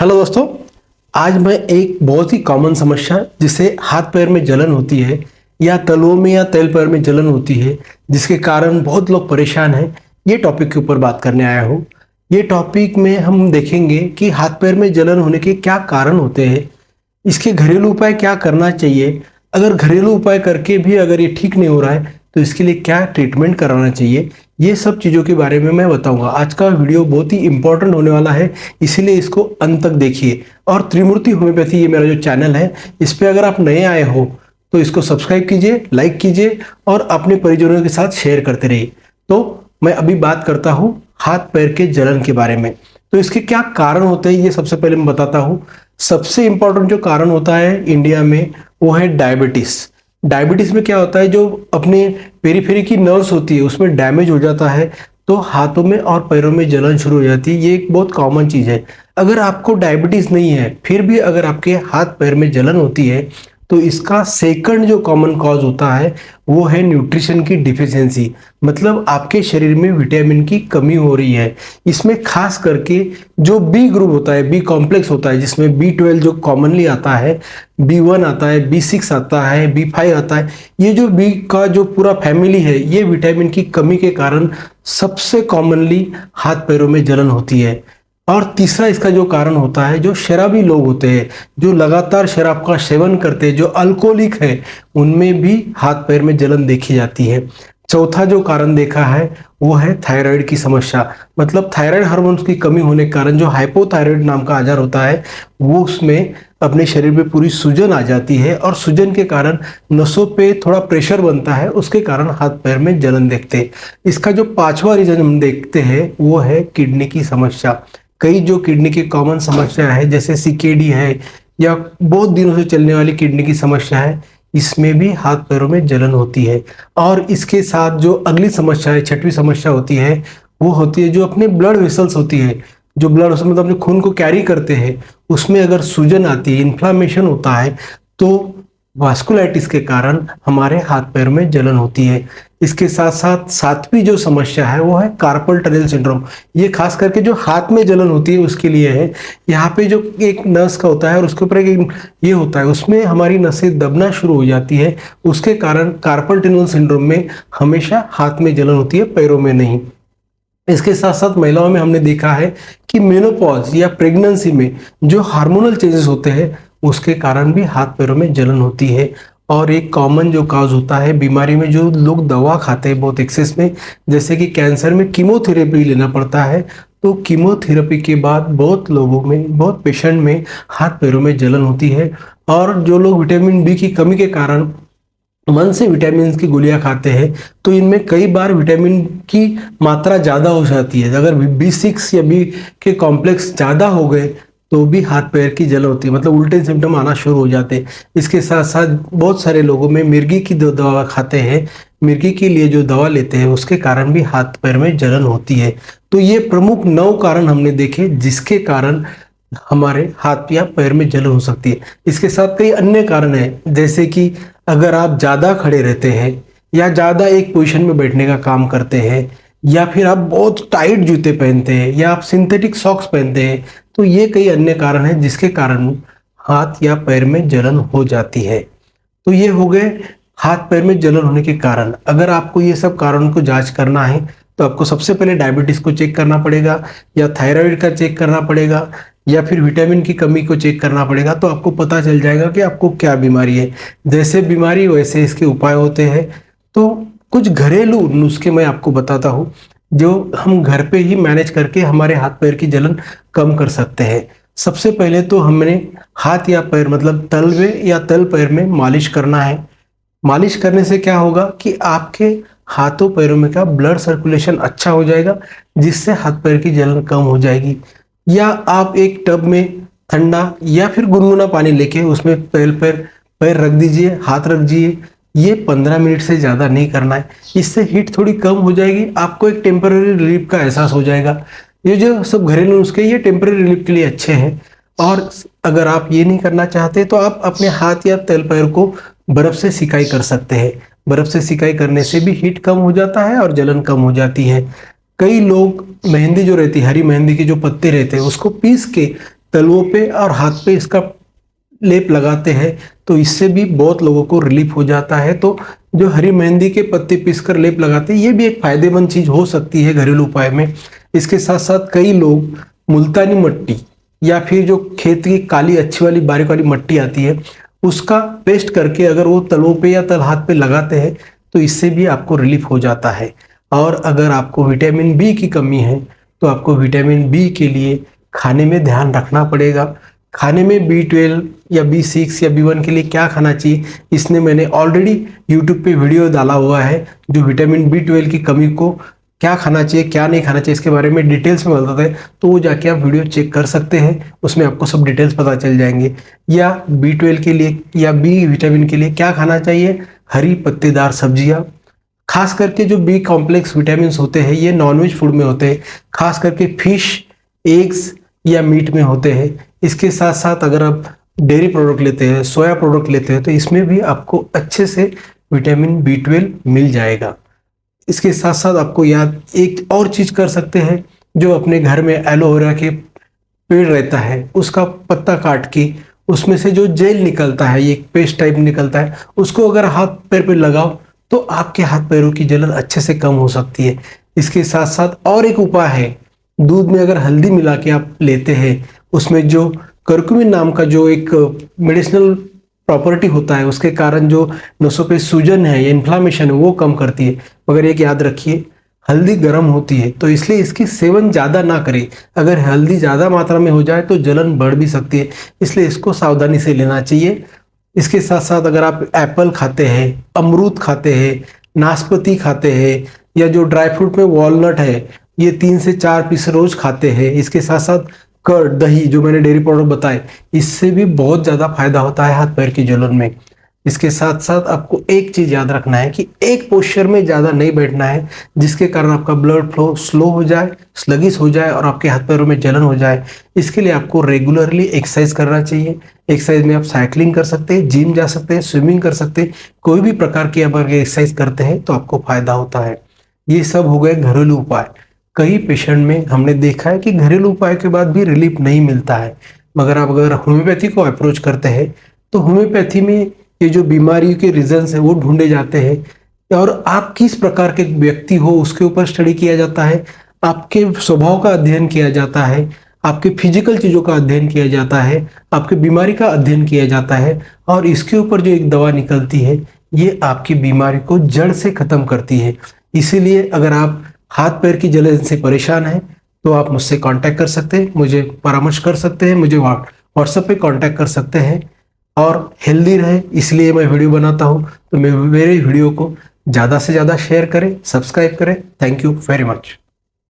Hello दोस्तों, आज मैं एक बहुत ही कॉमन समस्या जिसे हाथ पैर में जलन होती है या तलुओं में या तल पैर में जलन होती है, जिसके कारण बहुत लोग परेशान हैं, ये टॉपिक के ऊपर बात करने आया हूँ। ये टॉपिक में हम देखेंगे कि हाथ पैर में जलन होने के क्या कारण होते हैं, इसके घरेलू उपाय क्या करना चाहिए, अगर घरेलू उपाय करके भी अगर ये ठीक नहीं हो रहा है तो इसके लिए क्या ट्रीटमेंट कराना चाहिए, ये सब चीज़ों के बारे में मैं बताऊंगा। आज का वीडियो बहुत ही इंपॉर्टेंट होने वाला है, इसीलिए इसको अंत तक देखिए। और त्रिमूर्ति होम्योपैथी ये मेरा जो चैनल है, इस पर अगर आप नए आए हो तो इसको सब्सक्राइब कीजिए, लाइक कीजिए और अपने परिजनों के साथ शेयर करते रहिए। तो मैं अभी बात करता हूँ हाथ पैर के जलन के बारे में। तो इसके क्या कारण होते हैं ये सबसे पहले मैं बताता हूँ। सबसे इंपॉर्टेंट जो कारण होता है इंडिया में वो है डायबिटीज। डायबिटीज में क्या होता है, जो अपने पेरीफेरी की नर्व्स होती है उसमें डैमेज हो जाता है तो हाथों में और पैरों में जलन शुरू हो जाती है। ये एक बहुत कॉमन चीज़ है। अगर आपको डायबिटीज नहीं है फिर भी अगर आपके हाथ पैर में जलन होती है तो इसका सेकंड जो कॉमन कॉज होता है वो है न्यूट्रिशन की डिफिशियंसी, मतलब आपके शरीर में विटामिन की कमी हो रही है। इसमें खास करके जो बी ग्रुप होता है, बी कॉम्प्लेक्स होता है, जिसमें B12 जो कॉमनली आता है, B1 आता है, B6 आता है, B5 आता है, ये जो बी का जो पूरा फैमिली है, ये विटामिन की कमी के कारण सबसे कॉमनली हाथ पैरों में जलन होती है। और तीसरा इसका जो कारण होता है, जो शराबी लोग होते हैं, जो लगातार शराब का सेवन करते हैं, जो अल्कोहलिक है, उनमें भी हाथ पैर में जलन देखी जाती है। चौथा जो कारण देखा है वो है थायराइड की समस्या, मतलब थायराइड हार्मोन्स की कमी होने के कारण जो हाइपोथायराइड नाम का आजार होता है वो उसमें अपने शरीर में पूरी सूजन आ जाती है और सूजन के कारण नसों पे थोड़ा प्रेशर बनता है, उसके कारण हाथ पैर में जलन देखते हैं। इसका जो पांचवा रीजन हम देखते हैं वो है किडनी की समस्या। कई जो किडनी की कॉमन समस्या है जैसे CKD है या बहुत दिनों से चलने वाली किडनी की समस्या है, इसमें भी हाथ पैरों में जलन होती है। और इसके साथ जो अगली समस्या है, छठवीं समस्या होती है, वो होती है जो अपने ब्लड वेसल्स होती है, जो ब्लड वेसल मतलब जो खून को कैरी करते हैं, उसमें अगर सूजन आती है, इन्फ्लामेशन होता है तो वास्कुलाइटिस के कारण हमारे हाथ पैर में जलन होती है। इसके साथ साथ सातवीं जो समस्या है वो है कार्पल टनल सिंड्रोम। ये खास करके जो हाथ में जलन होती है उसके लिए है। यहाँ पे जो एक नस का होता है और उसके ऊपर एक ये होता है, उसमें हमारी नसें दबना शुरू हो जाती है, उसके कारण कार्पल टनल सिंड्रोम में हमेशा हाथ में जलन होती है, पैरों में नहीं। इसके साथ साथ महिलाओं में हमने देखा है कि मेनोपॉज या प्रेगनेंसी में जो हार्मोनल चेंजेस होते हैं उसके कारण भी हाथ पैरों में जलन होती है। और एक कॉमन जो काज होता है बीमारी में, जो लोग दवा खाते हैं बहुत एक्सेस में, जैसे कि कैंसर में कीमोथेरेपी लेना पड़ता है, तो कीमोथेरेपी के बाद बहुत लोगों में, बहुत पेशेंट में हाथ पैरों में जलन होती है। और जो लोग विटामिन B की कमी के कारण मन से विटामिन की गोलियां खाते हैं तो इनमें कई बार विटामिन की मात्रा ज़्यादा हो जाती है। अगर B6 या B के कॉम्प्लेक्स ज़्यादा हो गए तो भी हाथ पैर की जलन होती है, मतलब उल्टे सिम्टम आना शुरू हो जाते हैं। इसके साथ साथ बहुत सारे लोगों में मिर्गी की दवा खाते हैं, मिर्गी के लिए जो दवा लेते हैं उसके कारण भी हाथ पैर में जलन होती है। तो ये प्रमुख 9 कारण हमने देखे जिसके कारण हमारे हाथ या पैर में जलन हो सकती है। इसके साथ कई अन्य कारण हैं, जैसे कि अगर आप ज़्यादा खड़े रहते हैं या ज़्यादा एक पोजीशन में बैठने का काम करते हैं, या फिर आप बहुत टाइट जूते पहनते हैं या आप सिंथेटिक सॉक्स पहनते हैं, तो ये कई अन्य कारण हैं जिसके कारण हाथ या पैर में जलन हो जाती है। तो ये हो गए हाथ पैर में जलन होने के कारण। अगर आपको ये सब कारणों को जांच करना है तो आपको सबसे पहले डायबिटीज को चेक करना पड़ेगा, या थायराइड का चेक करना पड़ेगा, या फिर विटामिन की कमी को चेक करना पड़ेगा। तो आपको पता चल जाएगा कि आपको क्या बीमारी है। जैसे बीमारी वैसे इसके उपाय होते हैं। तो कुछ घरेलू नुस्खे मैं आपको बताता हूँ जो हम घर पे ही मैनेज करके हमारे हाथ पैर की जलन कम कर सकते हैं। सबसे पहले तो हमने हाथ या पैर, मतलब तलवे या तल पैर में मालिश करना है। मालिश करने से क्या होगा कि आपके हाथों पैरों में का ब्लड सर्कुलेशन अच्छा हो जाएगा, जिससे हाथ पैर की जलन कम हो जाएगी। या आप एक टब में ठंडा या फिर गुनगुना पानी लेके उसमें पैर रख दीजिए, हाथ रख दीजिए। ये 15 मिनट से ज़्यादा नहीं करना है, इससे हीट थोड़ी कम हो जाएगी, आपको एक टेम्पररी रिलीफ का एहसास हो जाएगा। ये जो सब घरेलू नुस्खे ये टेम्पररी रिलीफ के लिए अच्छे हैं। और अगर आप ये नहीं करना चाहते तो आप अपने हाथ या तल पैर को बर्फ़ से सिकाई कर सकते हैं। बर्फ़ से सिकाई करने से भी हीट कम हो जाता है और जलन कम हो जाती है। कई लोग मेहंदी जो रहती है, हरी मेहंदी के जो पत्ते रहते हैं, उसको पीस के तलवों पे और हाथ पे इसका लेप लगाते हैं तो इससे भी बहुत लोगों को रिलीफ हो जाता है। तो जो हरी मेहंदी के पत्ते पीसकर लेप लगाते हैं ये भी एक फायदेमंद चीज हो सकती है घरेलू उपाय में। इसके साथ साथ कई लोग मुल्तानी मिट्टी या फिर जो खेत की काली अच्छी वाली बारीक वाली मिट्टी आती है उसका पेस्ट करके अगर वो तलों पे या तल हाथ पे लगाते हैं तो इससे भी आपको रिलीफ हो जाता है। और अगर आपको विटामिन बी की कमी है तो आपको विटामिन बी के लिए खाने में ध्यान रखना पड़ेगा। खाने में B12 या B6 या B1 के लिए क्या खाना चाहिए इसने मैंने ऑलरेडी YouTube पे वीडियो डाला हुआ है जो विटामिन B12 की कमी को क्या खाना चाहिए क्या नहीं खाना चाहिए इसके बारे में डिटेल्स में बताते हैं। तो वो जाके आप वीडियो चेक कर सकते हैं, उसमें आपको सब डिटेल्स पता चल जाएंगे। या B12 के लिए या बी विटामिन के लिए क्या खाना चाहिए, हरी पत्तेदार सब्जियां। खास करके जो बी कॉम्प्लेक्स विटामिन होते हैं ये नॉनवेज फूड में होते हैं, खास करके फिश, एग्स या मीट में होते हैं। इसके साथ साथ अगर आप डेयरी प्रोडक्ट लेते हैं, सोया प्रोडक्ट लेते हैं तो इसमें भी आपको अच्छे से विटामिन B12 मिल जाएगा। इसके साथ साथ आपको याद एक और चीज कर सकते हैं, जो अपने घर में एलोवेरा के पेड़ रहता है उसका पत्ता काट के उसमें से जो जेल निकलता है, ये पेस्ट टाइप निकलता है, उसको अगर हाथ पैर पे लगाओ तो आपके हाथ पैरों की जलन अच्छे से कम हो सकती है। इसके साथ साथ और एक उपाय है, दूध में अगर हल्दी मिला के आप लेते हैं उसमें जो करक्यूमिन नाम का जो एक मेडिसिनल प्रॉपर्टी होता है उसके कारण जो नसों पे सूजन है या इन्फ्लामेशन है वो कम करती है। मगर एक याद रखिए हल्दी गर्म होती है तो इसलिए इसकी सेवन ज़्यादा ना करें। अगर हल्दी ज़्यादा मात्रा में हो जाए तो जलन बढ़ भी सकती है, इसलिए इसको सावधानी से लेना चाहिए। इसके साथ साथ अगर आप एप्पल खाते हैं, अमरूद खाते हैं, नाशपाती खाते हैं या जो ड्राई फ्रूट में वॉलनट है ये 3 से 4 पीस रोज खाते हैं। इसके साथ साथ कर्ड, दही जो मैंने डेयरी प्रोडक्ट बताए इससे भी बहुत ज़्यादा फायदा होता है हाथ पैर की जलन में। इसके साथ साथ आपको एक चीज़ याद रखना है कि एक पोस्चर में ज़्यादा नहीं बैठना है जिसके कारण आपका ब्लड फ्लो स्लो हो जाए, स्लगिश हो जाए और आपके हाथ पैरों में जलन हो जाए। इसके लिए आपको रेगुलरली एक्सरसाइज करना चाहिए। एक्सरसाइज में आप साइकिलिंग कर सकते हैं, जिम जा सकते हैं, स्विमिंग कर सकते हैं, कोई भी प्रकार की आप अगर एक्सरसाइज करते हैं तो आपको फायदा होता है। ये सब हो गए घरेलू उपाय। कई पेशेंट में हमने देखा है कि घरेलू उपाय के बाद भी रिलीफ नहीं मिलता है, मगर आप अगर होम्योपैथी को अप्रोच करते हैं तो होम्योपैथी में ये जो बीमारी के रीजंस है वो ढूंढे जाते हैं और आप किस प्रकार के व्यक्ति हो उसके ऊपर स्टडी किया जाता है, आपके स्वभाव का अध्ययन किया जाता है, आपके फिजिकल चीज़ों का अध्ययन किया जाता है, आपके बीमारी का अध्ययन किया जाता है और इसके ऊपर जो एक दवा निकलती है ये आपकी बीमारी को जड़ से खत्म करती है। इसीलिए अगर आप हाथ पैर की जलन से परेशान हैं तो आप मुझसे कांटेक्ट कर सकते हैं, मुझे परामर्श कर सकते हैं, मुझे व्हाट्सएप पे कांटेक्ट कर सकते हैं। और हेल्दी रहे इसलिए मैं वीडियो बनाता हूँ, तो मैं मेरे वीडियो को ज़्यादा से ज़्यादा शेयर करें, सब्सक्राइब करें। Thank you very much.